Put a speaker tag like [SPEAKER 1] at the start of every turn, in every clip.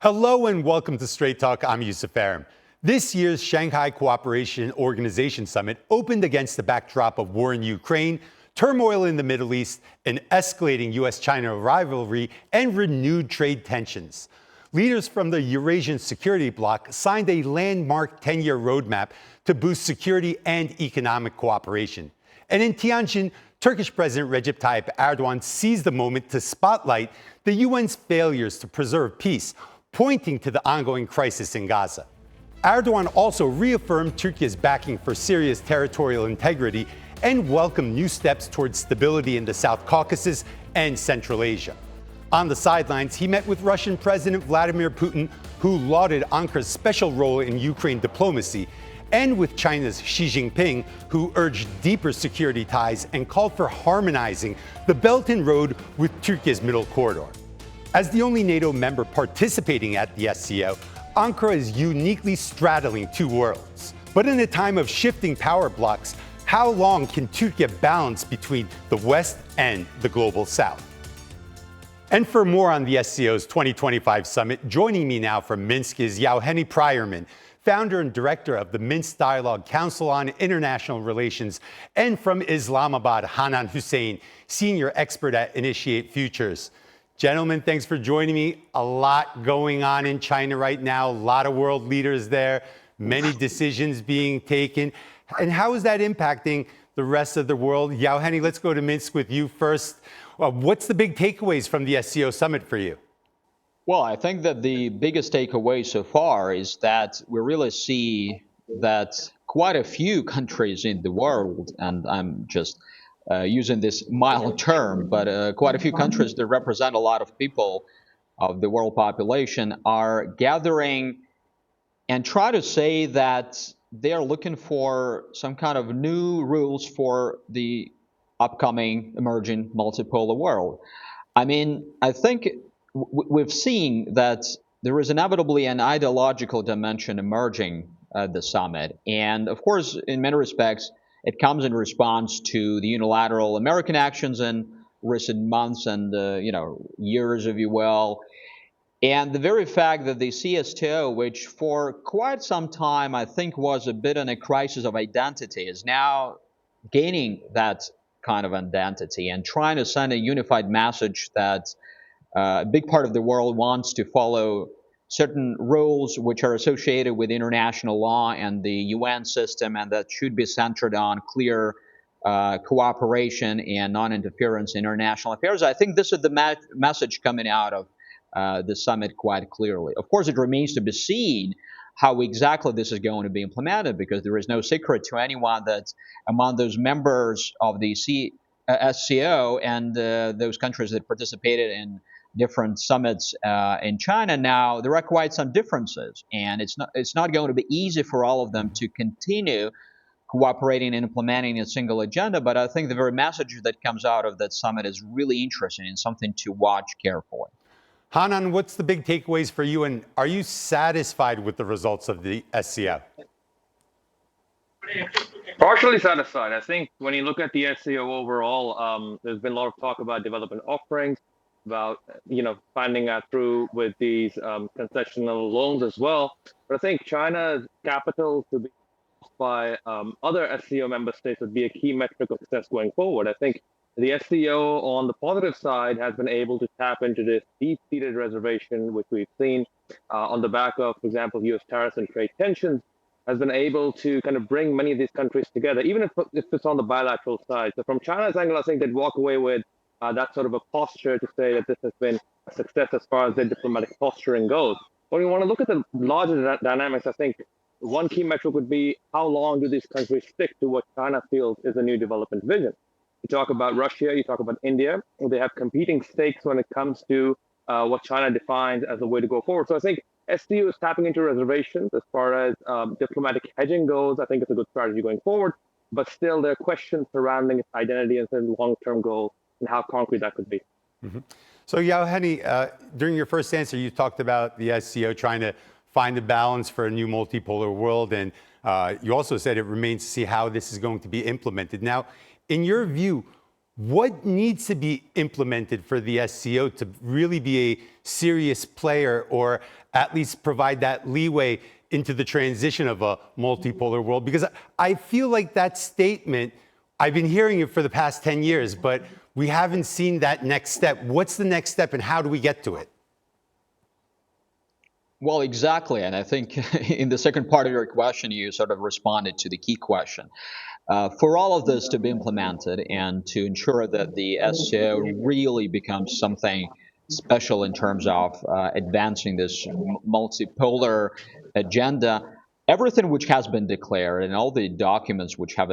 [SPEAKER 1] Hello and welcome to Straight Talk. I'm Yusuf Aram. This year's Shanghai Cooperation Organization Summit opened against the backdrop of war in Ukraine, turmoil in the Middle East, an escalating U.S.-China rivalry, and renewed trade tensions. Leaders from the Eurasian security bloc signed a landmark 10-year roadmap to boost security and economic cooperation. And in Tianjin, Turkish President Recep Tayyip Erdoğan seized the moment to spotlight the UN's failures to preserve peace, pointing to the ongoing crisis in Gaza. Erdoğan also reaffirmed Turkey's backing for Syria's territorial integrity and welcomed new steps towards stability in the South Caucasus and Central Asia. On the sidelines, he met with Russian President Vladimir Putin, who lauded Ankara's special role in Ukraine diplomacy, and with China's Xi Jinping, who urged deeper security ties and called for harmonizing the Belt and Road with Turkey's middle corridor. As the only NATO member participating at the SCO, Ankara is uniquely straddling two worlds. But in a time of shifting power blocks, how long can Turkey balance between the West and the global South? And for more on the SCO's 2025 summit, joining me now from Minsk is Yauheni Pryorman, founder and director of the Minsk Dialogue Council on International Relations, and from Islamabad, Hanan Hussein, senior expert at Initiate Futures. Gentlemen, thanks for joining me. A lot going on in China right now, a lot of world leaders there, many decisions being taken. And how is that impacting the rest of the world? Yauheni, let's go to Minsk with you first. What's the big takeaways from the SCO summit for you?
[SPEAKER 2] Well, I think that the biggest takeaway so far is that we really see that quite a few countries in the world, and I'm just using this mild term, but quite a few countries that represent a lot of people of the world population are gathering and try to say that they're looking for some kind of new rules for the upcoming emerging multipolar world. I mean, I think we've seen that there is inevitably an ideological dimension emerging at the summit. And of course, in many respects, it comes in response to the unilateral American actions in recent months and years, if you will. And the very fact that the CSTO, which for quite some time I think was a bit in a crisis of identity, is now gaining that kind of identity and trying to send a unified message that a big part of the world wants to follow certain rules which are associated with international law and the UN system, and that should be centered on clear cooperation and non-interference in international affairs. I think this is the message coming out of the summit quite clearly. Of course, it remains to be seen how exactly this is going to be implemented, because there is no secret to anyone that among those members of the SCO and those countries that participated in different summits in China now, there are quite some differences, and it's not going to be easy for all of them to continue cooperating and implementing a single agenda. But I think the very message that comes out of that summit is really interesting and something to watch carefully.
[SPEAKER 1] Hanan, what's the big takeaways for you, and are you satisfied with the results of the SCO?
[SPEAKER 3] Partially satisfied. I think when you look at the SCO overall, there's been a lot of talk about development offerings, about finding out through with these concessional loans as well. But I think China's capital to be by other SCO member states would be a key metric of success going forward. I think the SCO on the positive side has been able to tap into this deep-seated reservation, which we've seen on the back of, for example, U.S. tariffs and trade tensions, has been able to kind of bring many of these countries together, even if it's on the bilateral side. So from China's angle, I think they'd walk away with that sort of a posture to say that this has been a success as far as their diplomatic posturing goes. When we want to look at the larger dynamics, I think one key metric would be how long do these countries stick to what China feels is a new development vision. You talk about Russia, you talk about India, they have competing stakes when it comes to what China defines as a way to go forward. So I think SCO is tapping into reservations as far as diplomatic hedging goes. I think it's a good strategy going forward, but still there are questions surrounding its identity and certain long-term goals and how concrete that could be.
[SPEAKER 1] Mm-hmm. So Yauheni, during your first answer, you talked about the SCO trying to find a balance for a new multipolar world, and you also said it remains to see how this is going to be implemented. Now, in your view, what needs to be implemented for the SCO to really be a serious player, or at least provide that leeway into the transition of a multipolar world? Because I feel like that statement, I've been hearing it for the past 10 years, but we haven't seen that next step. What's the next step and how do we get to it?
[SPEAKER 2] Well, exactly. And I think in the second part of your question, you sort of responded to the key question. For all of this to be implemented and to ensure that the SCO really becomes something special in terms of advancing this multipolar agenda, everything which has been declared and all the documents which have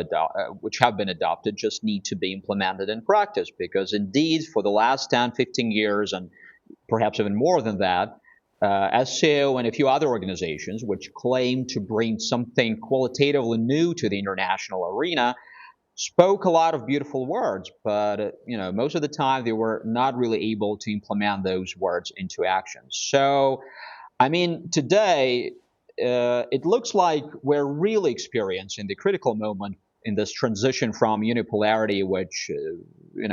[SPEAKER 2] been adopted just need to be implemented in practice, because indeed for the last 10, 15 years and perhaps even more than that, SCO and a few other organizations which claim to bring something qualitatively new to the international arena spoke a lot of beautiful words, but most of the time they were not really able to implement those words into action. So, I mean, today it looks like we're really experiencing the critical moment in this transition from unipolarity, which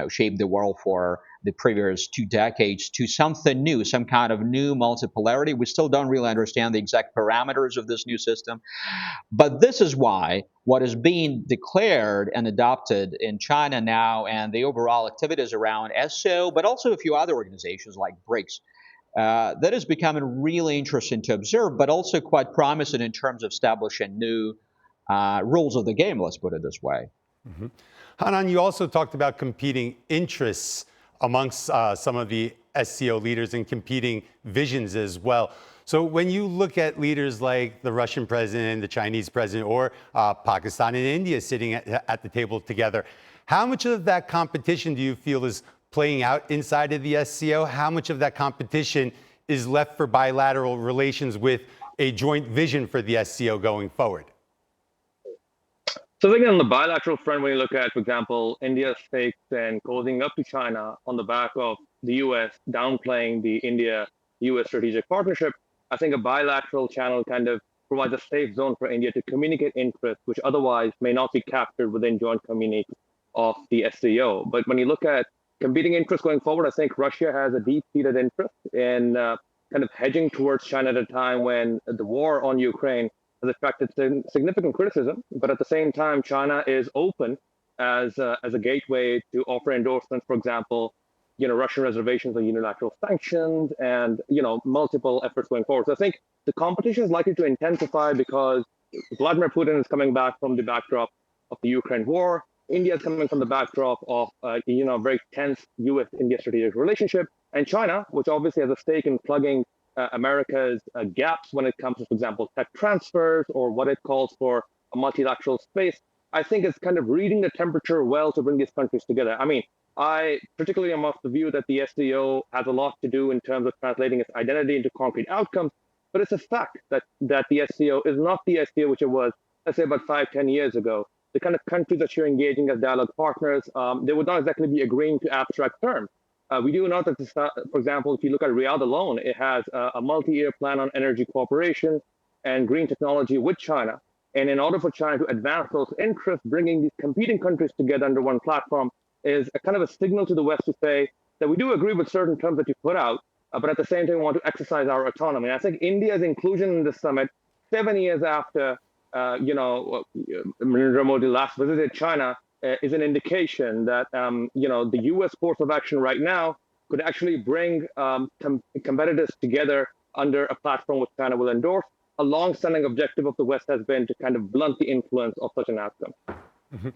[SPEAKER 2] shaped the world for the previous 2 decades, to something new, some kind of new multipolarity. We still don't really understand the exact parameters of this new system. But this is why what is being declared and adopted in China now, and the overall activities around SCO, but also a few other organizations like BRICS, that is becoming really interesting to observe, but also quite promising in terms of establishing new rules of the game, let's put it this way.
[SPEAKER 1] Mm-hmm. Hanan, you also talked about competing interests amongst some of the SCO leaders and competing visions as well. So when you look at leaders like the Russian president, the Chinese president, or Pakistan and India sitting at the table together, how much of that competition do you feel is playing out inside of the SCO? How much of that competition is left for bilateral relations with a joint vision for the SCO going forward?
[SPEAKER 3] So I think on the bilateral front, when you look at, for example, India's stakes and cozying up to China on the back of the US downplaying the India-US strategic partnership, I think a bilateral channel kind of provides a safe zone for India to communicate interests which otherwise may not be captured within joint communique of the SCO. But when you look at competing interests going forward, I think Russia has a deep-seated interest in kind of hedging towards China at a time when the war on Ukraine has attracted significant criticism. But at the same time, China is open as a gateway to offer endorsements, for example, Russian reservations on unilateral sanctions and, multiple efforts going forward. So I think the competition is likely to intensify because Vladimir Putin is coming back from the backdrop of the Ukraine war. India is coming from the backdrop of, very tense US-India strategic relationship. And China, which obviously has a stake in plugging America's gaps when it comes to, for example, tech transfers or what it calls for a multilateral space, I think it's kind of reading the temperature well to bring these countries together. I mean, I particularly am of the view that the SCO has a lot to do in terms of translating its identity into concrete outcomes, but it's a fact that the SCO is not the SCO which it was, let's say, about 5-10 years ago. The kind of countries that you're engaging as dialogue partners, they would not exactly be agreeing to abstract terms. We do know that, for example, if you look at Riyadh alone, it has a multi-year plan on energy cooperation and green technology with China. And in order for China to advance those interests, bringing these competing countries together under one platform is a kind of a signal to the West to say that we do agree with certain terms that you put out, but at the same time, we want to exercise our autonomy. And I think India's inclusion in the summit, 7 years after, Narendra Modi last visited China, is an indication that, the U.S. course of action right now could actually bring competitors together under a platform which China will endorse. A long-standing objective of the West has been to kind of blunt the influence of such an outcome.
[SPEAKER 1] Mm-hmm.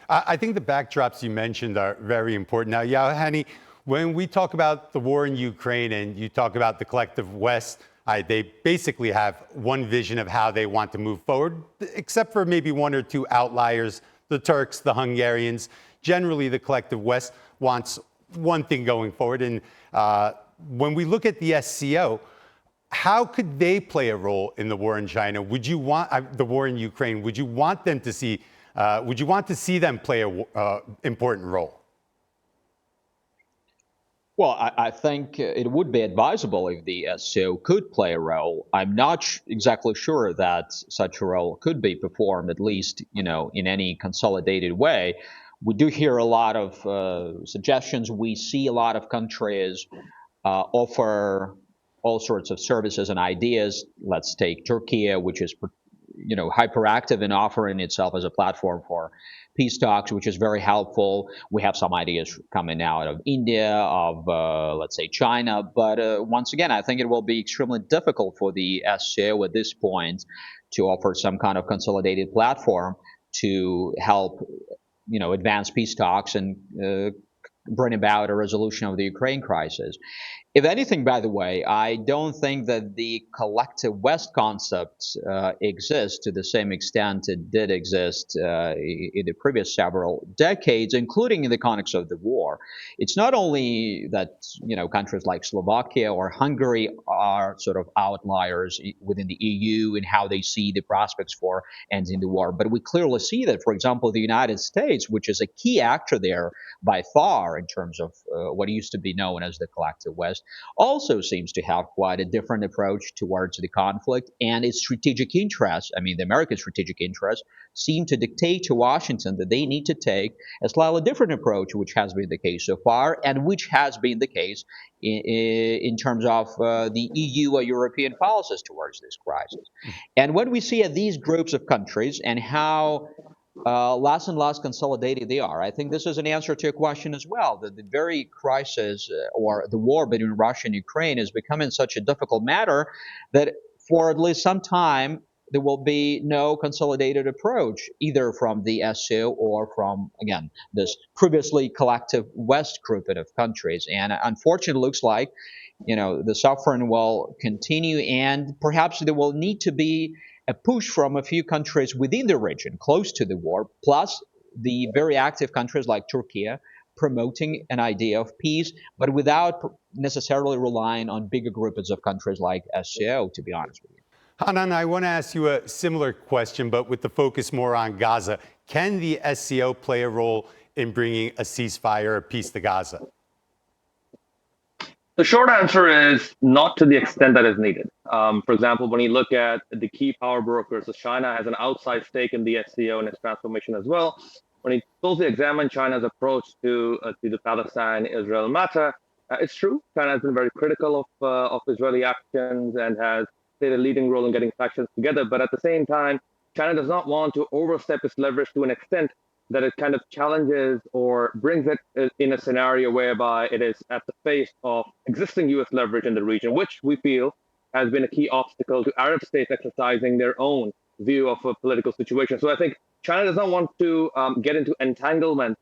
[SPEAKER 1] I think the backdrops you mentioned are very important. Now, Hani, when we talk about the war in Ukraine and you talk about the collective West, they basically have one vision of how they want to move forward, except for maybe one or two outliers, the Turks, the Hungarians. Generally, the collective West wants one thing going forward. And when we look at the SCO, how could they play a role in the war in China? Would you want the war in Ukraine? Would you want them to see? Would you want to see them play an important role?
[SPEAKER 2] Well, I think it would be advisable if the SCO could play a role. I'm not exactly sure that such a role could be performed, at least, in any consolidated way. We do hear a lot of suggestions. We see a lot of countries offer all sorts of services and ideas. Let's take Turkey, which is hyperactive in offering itself as a platform for peace talks, which is very helpful. We have some ideas coming out of India, of let's say China, but once again, I think it will be extremely difficult for the SCO at this point to offer some kind of consolidated platform to help advance peace talks and bring about a resolution of the Ukraine crisis. If anything, by the way, I don't think that the collective West concept exists to the same extent it did exist in the previous several decades, including in the context of the war. It's not only that countries like Slovakia or Hungary are sort of outliers within the EU in how they see the prospects for ending the war, but we clearly see that, for example, the United States, which is a key actor there by far in terms of what used to be known as the collective West, also seems to have quite a different approach towards the conflict, and its strategic interests, the American strategic interests, seem to dictate to Washington that they need to take a slightly different approach, which has been the case so far, and which has been the case in terms of the EU or European policies towards this crisis. And when we see these groups of countries and how less and less consolidated they are, I think this is an answer to a question as well, that the very crisis or the war between Russia and Ukraine is becoming such a difficult matter that for at least some time there will be no consolidated approach, either from the SCO or from, again, this previously collective West grouping of countries. And unfortunately, it looks like the suffering will continue, and perhaps there will need to be a push from a few countries within the region close to the war, plus the very active countries like Turkey promoting an idea of peace, but without necessarily relying on bigger groupings of countries like SCO, to be honest with you.
[SPEAKER 1] Hanan, I want to ask you a similar question, but with the focus more on Gaza. Can the SCO play a role in bringing a ceasefire or peace to Gaza?
[SPEAKER 3] The short answer is not to the extent that is needed. For example, when you look at the key power brokers, so China has an outside stake in the SCO and its transformation as well. When you closely examine China's approach to the Palestine-Israel matter, it's true. China has been very critical of Israeli actions and has played a leading role in getting factions together. But at the same time, China does not want to overstep its leverage to an extent that it kind of challenges or brings it in a scenario whereby it is at the face of existing U.S. leverage in the region, which we feel has been a key obstacle to Arab states exercising their own view of a political situation. So I think China does not want to get into entanglement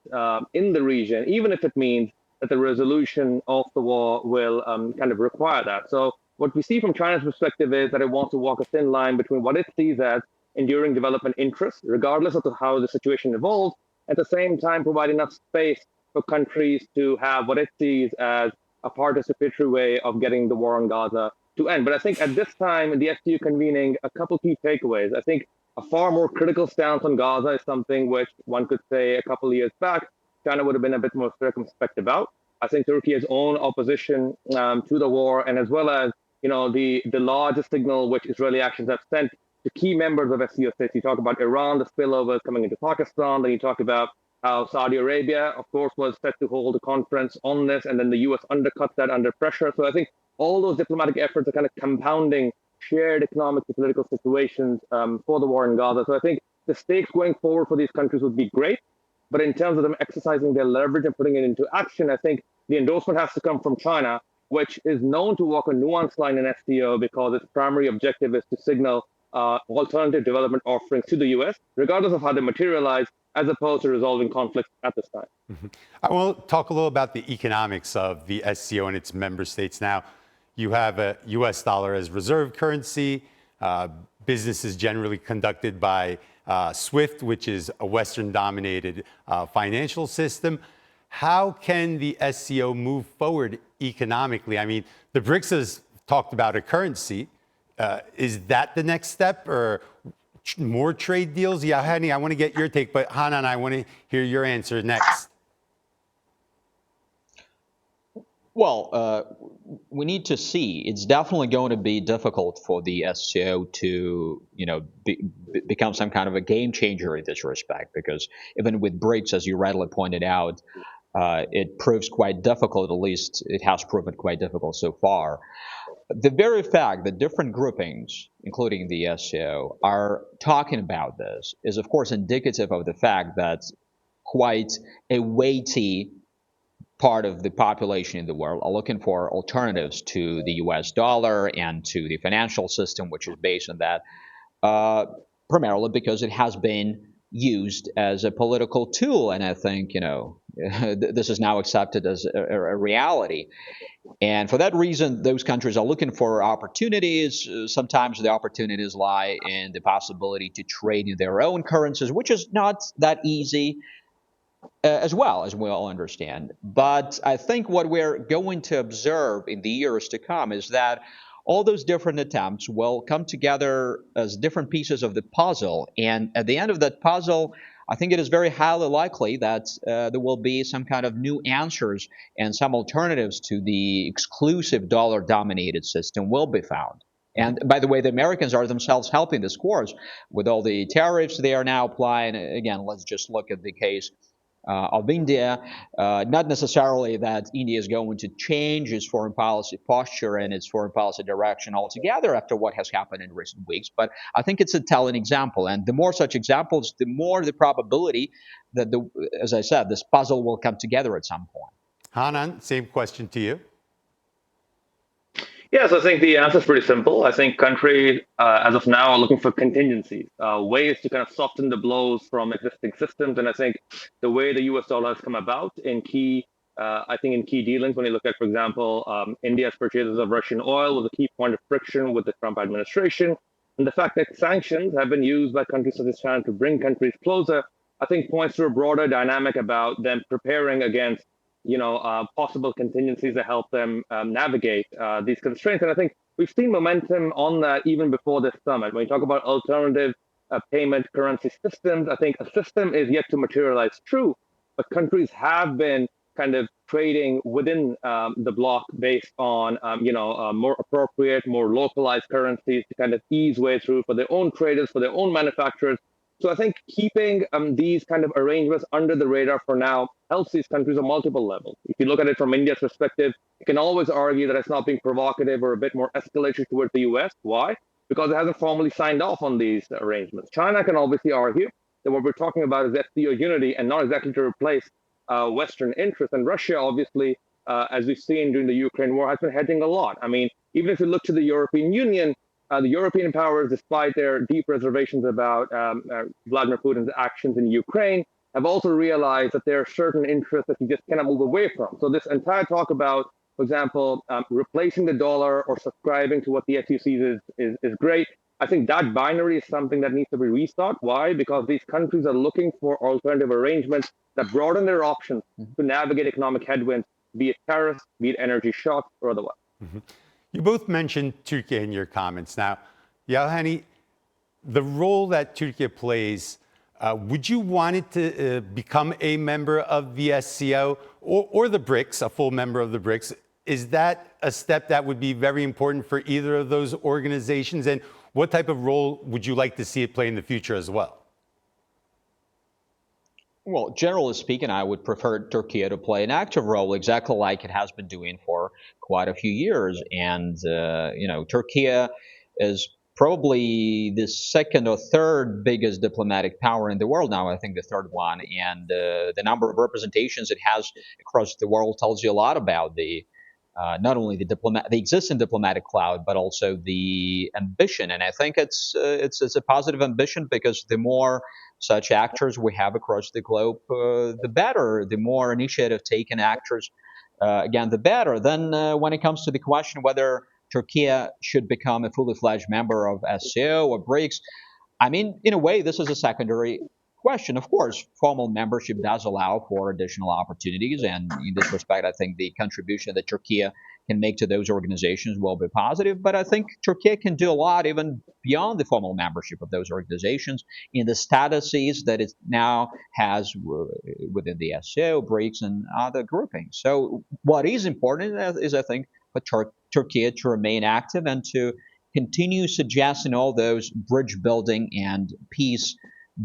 [SPEAKER 3] in the region, even if it means that the resolution of the war will kind of require that. So what we see from China's perspective is that it wants to walk a thin line between what it sees as enduring development interests, regardless of how the situation evolves, at the same time provide enough space for countries to have what it sees as a participatory way of getting the war on Gaza to end. But I think at this time, the SCO convening, a couple key takeaways. I think a far more critical stance on Gaza is something which one could say a couple of years back, China would have been a bit more circumspect about. I think Turkey's own opposition to the war, and as well as the largest signal which Israeli actions have sent to key members of SCO states. You talk about Iran, the spillover coming into Pakistan. Then you talk about how Saudi Arabia, of course, was set to hold a conference on this, and then the U.S. undercut that under pressure. So I think all those diplomatic efforts are kind of compounding shared economic and political situations for the war in Gaza. So I think the stakes going forward for these countries would be great. But in terms of them exercising their leverage and putting it into action, I think the endorsement has to come from China, which is known to walk a nuanced line in SCO because its primary objective is to signal alternative development offerings to the U.S., regardless of how they materialize, as opposed to resolving conflicts at this time.
[SPEAKER 1] Mm-hmm. I want to talk a little about the economics of the SCO and its member states now. You have a U.S. dollar as reserve currency. Business is generally conducted by SWIFT, which is a Western-dominated financial system. How can the SCO move forward economically? I mean, the BRICS has talked about a currency. Is that the next step, or more trade deals? Yeah, Hani, I want to get your take, but Hanan, I want to hear your answer next.
[SPEAKER 2] Well, we need to see. It's definitely going to be difficult for the SCO to, become some kind of a game changer in this respect, because even with BRICS, as you rightly pointed out, it proves quite difficult. At least it has proven quite difficult so far. the very fact that different groupings, including the SCO, are talking about this is, of course, indicative of the fact that quite a weighty part of the population in the world are looking for alternatives to the US dollar and to the financial system, which is based on that, primarily because it has been used as a political tool. And I think, this is now accepted as a reality. And for that reason, those countries are looking for opportunities. Sometimes the opportunities lie in the possibility to trade in their own currencies, which is not that easy, as well, as we all understand. But I think what we're going to observe in the years to come is that all those different attempts will come together as different pieces of the puzzle. And at the end of that puzzle, I think it is very highly likely that there will be some kind of new answers and some alternatives to the exclusive dollar-dominated system will be found. And by the way, the Americans are themselves helping this course with all the tariffs they are now applying. Again, let's just look at the case of India. Not necessarily that India is going to change its foreign policy posture and its foreign policy direction altogether after what has happened in recent weeks, but I think it's a telling example. And the more such examples, the more the probability that, as I said, this puzzle will come together at some point.
[SPEAKER 1] Hanan, same question to you.
[SPEAKER 3] Yes, I think the answer is pretty simple. I think countries, as of now, are looking for contingencies, ways to kind of soften the blows from existing systems. And I think the way the US dollar has come about in key dealings, when you look at, for example, India's purchases of Russian oil was a key point of friction with the Trump administration. And the fact that sanctions have been used by countries such as China to bring countries closer, I think points to a broader dynamic about them preparing against possible contingencies to help them navigate these constraints. And I think we've seen momentum on that even before this summit. When you talk about alternative payment currency systems, I think a system is yet to materialize, true, but countries have been kind of trading within the bloc based on, more appropriate, more localized currencies to kind of ease way through for their own traders, for their own manufacturers. So I think keeping these kind of arrangements under the radar for now helps these countries on multiple levels. If you look at it from India's perspective, you can always argue that it's not being provocative or a bit more escalatory towards the US. Why? Because it hasn't formally signed off on these arrangements. China can obviously argue that what we're talking about is SCO unity and not exactly to replace Western interests. And Russia, obviously, as we've seen during the Ukraine war, has been hedging a lot. I mean, even if you look to the European Union, the European powers, despite their deep reservations about Vladimir Putin's actions in Ukraine, have also realized that there are certain interests that you just cannot move away from. So this entire talk about, for example, replacing the dollar or subscribing to what the SEC sees is great. I think that binary is something that needs to be rethought. Why? Because these countries are looking for alternative arrangements that broaden their options to navigate economic headwinds, be it tariffs, be it energy shocks, or otherwise.
[SPEAKER 1] Mm-hmm. You both mentioned Türkiye in your comments. Now, Yelhani, the role that Türkiye plays, would you want it to become a member of the SCO or the BRICS, a full member of the BRICS? Is that a step that would be very important for either of those organizations? And what type of role would you like to see it play in the future as well?
[SPEAKER 2] Well, generally speaking, I would prefer Türkiye to play an active role, exactly like it has been doing for quite a few years. And, Türkiye is probably the second or third biggest diplomatic power in the world now, I think the third one. And the number of representations it has across the world tells you a lot about the not only the existing diplomatic cloud, but also the ambition. And I think it's a positive ambition because the more such actors we have across the globe, the better. The more initiative-taken actors, again, the better. Then when it comes to the question whether Türkiye should become a fully fledged member of SCO or BRICS, I mean, in a way, this is a secondary question. Of course, formal membership does allow for additional opportunities, and in this respect, I think the contribution that Türkiye can make to those organizations will be positive. But I think Türkiye can do a lot even beyond the formal membership of those organizations in the statuses that it now has within the SCO, BRICS, and other groupings. So what is important is, I think, for Türkiye to remain active and to continue suggesting all those bridge building and peace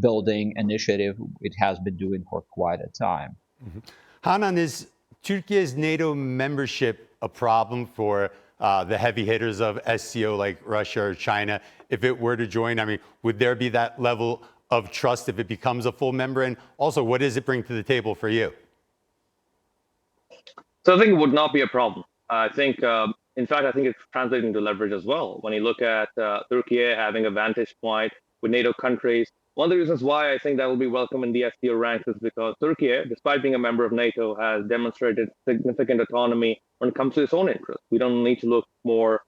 [SPEAKER 2] building initiative it has been doing for quite a time.
[SPEAKER 1] Mm-hmm. Hanan, is Türkiye's NATO membership a problem for the heavy hitters of SCO like Russia or China, if it were to join? I mean, would there be that level of trust if it becomes a full member? And also, what does it bring to the table for you?
[SPEAKER 3] So I think it would not be a problem. I think, in fact, I think it's translating to leverage as well. When you look at Türkiye having a vantage point with NATO countries, one of the reasons why I think that will be welcome in the SCO ranks is because Türkiye, despite being a member of NATO, has demonstrated significant autonomy when it comes to its own interests. We don't need to look more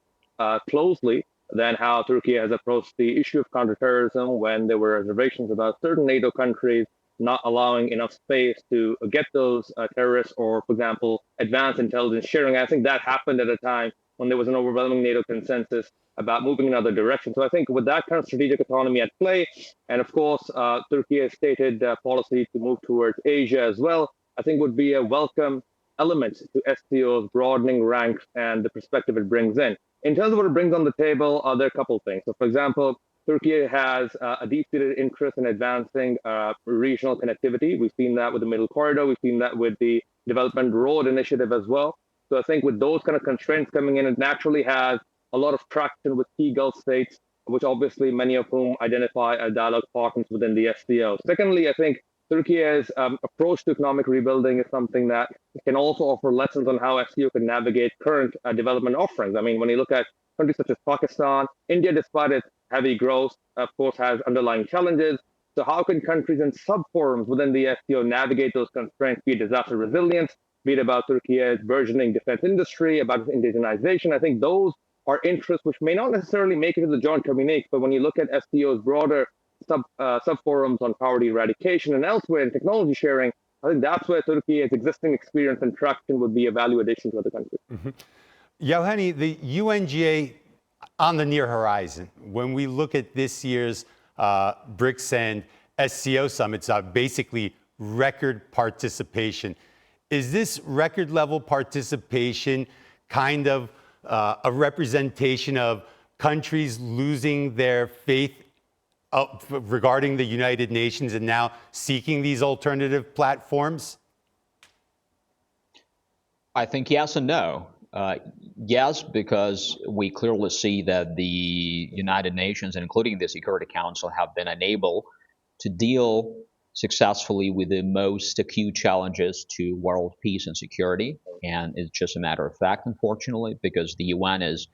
[SPEAKER 3] closely than how Türkiye has approached the issue of counterterrorism when there were reservations about certain NATO countries not allowing enough space to get those terrorists or, for example, advanced intelligence sharing. I think that happened at a time when there was an overwhelming NATO consensus about moving in another direction. So I think with that kind of strategic autonomy at play, and of course, Turkey's stated policy to move towards Asia as well, I think would be a welcome element to SCO's broadening ranks and the perspective it brings in. In terms of what it brings on the table, there are a couple of things. So for example, Turkey has a deep-seated interest in advancing regional connectivity. We've seen that with the Middle Corridor. We've seen that with the Development Road Initiative as well. So I think with those kind of constraints coming in, it naturally has a lot of traction with key Gulf states, which obviously many of whom identify as dialogue partners within the SCO. Secondly, I think Turkey's approach to economic rebuilding is something that can also offer lessons on how SCO can navigate current development offerings. I mean, when you look at countries such as Pakistan, India, despite its heavy growth, of course, has underlying challenges. So how can countries and sub-forums within the SCO navigate those constraints, be it disaster resilience, be it about Turkey's burgeoning defense industry, about its indigenization? I think those are interests which may not necessarily make it to the joint communique, but when you look at SCO's broader sub-forums on poverty eradication and elsewhere in technology sharing, I think that's where Turkey's existing experience and traction would be a value addition to other countries.
[SPEAKER 1] Mm-hmm. Yauheni, the UNGA on the near horizon, when we look at this year's BRICS and SCO summits, basically record participation. Is this record level participation kind of a representation of countries losing their faith regarding the United Nations and now seeking these alternative platforms?
[SPEAKER 2] I think yes and no. Yes, because we clearly see that the United Nations, and including the Security Council, have been unable to deal successfully with the most acute challenges to world peace and security. And it's just a matter of fact, unfortunately, because the UN is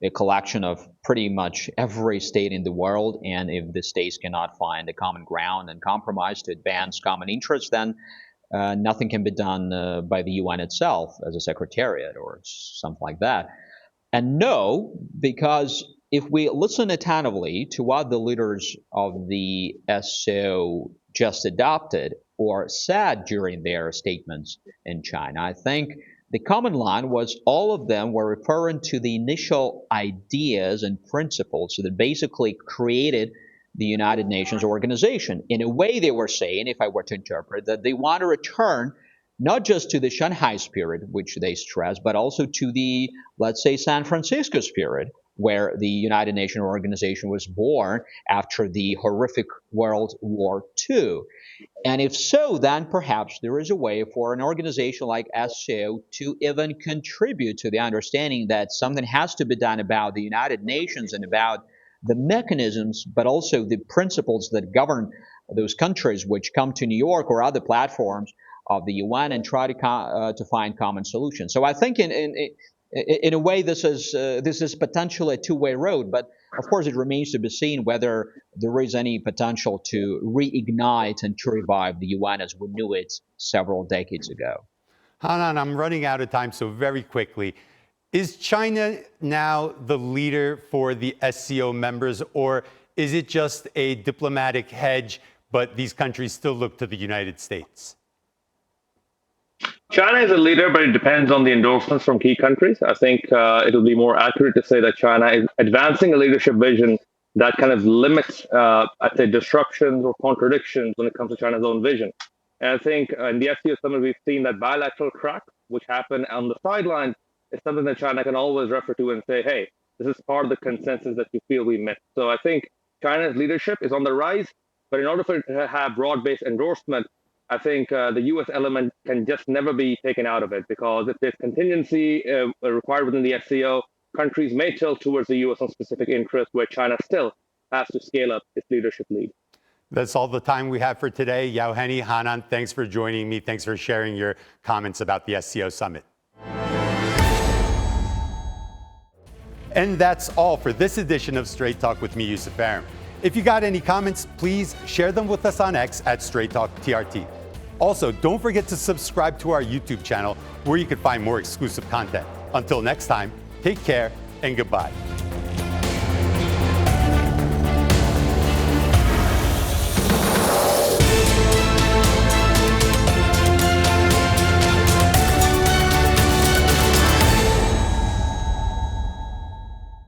[SPEAKER 2] a collection of pretty much every state in the world. And if the states cannot find a common ground and compromise to advance common interests, then nothing can be done by the UN itself as a secretariat or something like that. And no, because if we listen attentively to what the leaders of the SCO just adopted or said during their statements in China, I think the common line was all of them were referring to the initial ideas and principles that basically created the United Nations organization. In a way, they were saying, if I were to interpret, that they want to return not just to the Shanghai spirit, which they stress, but also to the, let's say, San Francisco spirit, where the United Nations organization was born after the horrific World War II. And if so, then perhaps there is a way for an organization like SCO to even contribute to the understanding that something has to be done about the United Nations and about the mechanisms, but also the principles that govern those countries which come to New York or other platforms of the UN and try to find common solutions. So I think in a way this is potentially a two-way road, but of course it remains to be seen whether there is any potential to reignite and to revive the UN as we knew it several decades ago.
[SPEAKER 1] Hanan, I'm running out of time, so very quickly. Is China now the leader for the SCO members, or is it just a diplomatic hedge, but these countries still look to the United States?
[SPEAKER 3] China is a leader, but it depends on the endorsements from key countries. I think it will be more accurate to say that China is advancing a leadership vision that kind of limits, I'd say, disruptions or contradictions when it comes to China's own vision. And I think in the SCO summit, we've seen that bilateral track, which happened on the sidelines, is something that China can always refer to and say, hey, this is part of the consensus that you feel we missed. So I think China's leadership is on the rise, but in order for it to have broad-based endorsement, I think the U.S. element can just never be taken out of it, because if there's contingency required within the SCO, countries may tilt towards the U.S. on specific interests, where China still has to scale up its leadership lead.
[SPEAKER 1] That's all the time we have for today. Yauheni, Hanan, thanks for joining me. Thanks for sharing your comments about the SCO summit. And that's all for this edition of Straight Talk with me, Yusuf Aram. If you got any comments, please share them with us on X at Straight Talk TRT. Also, don't forget to subscribe to our YouTube channel, where you can find more exclusive content. Until next time, take care and goodbye.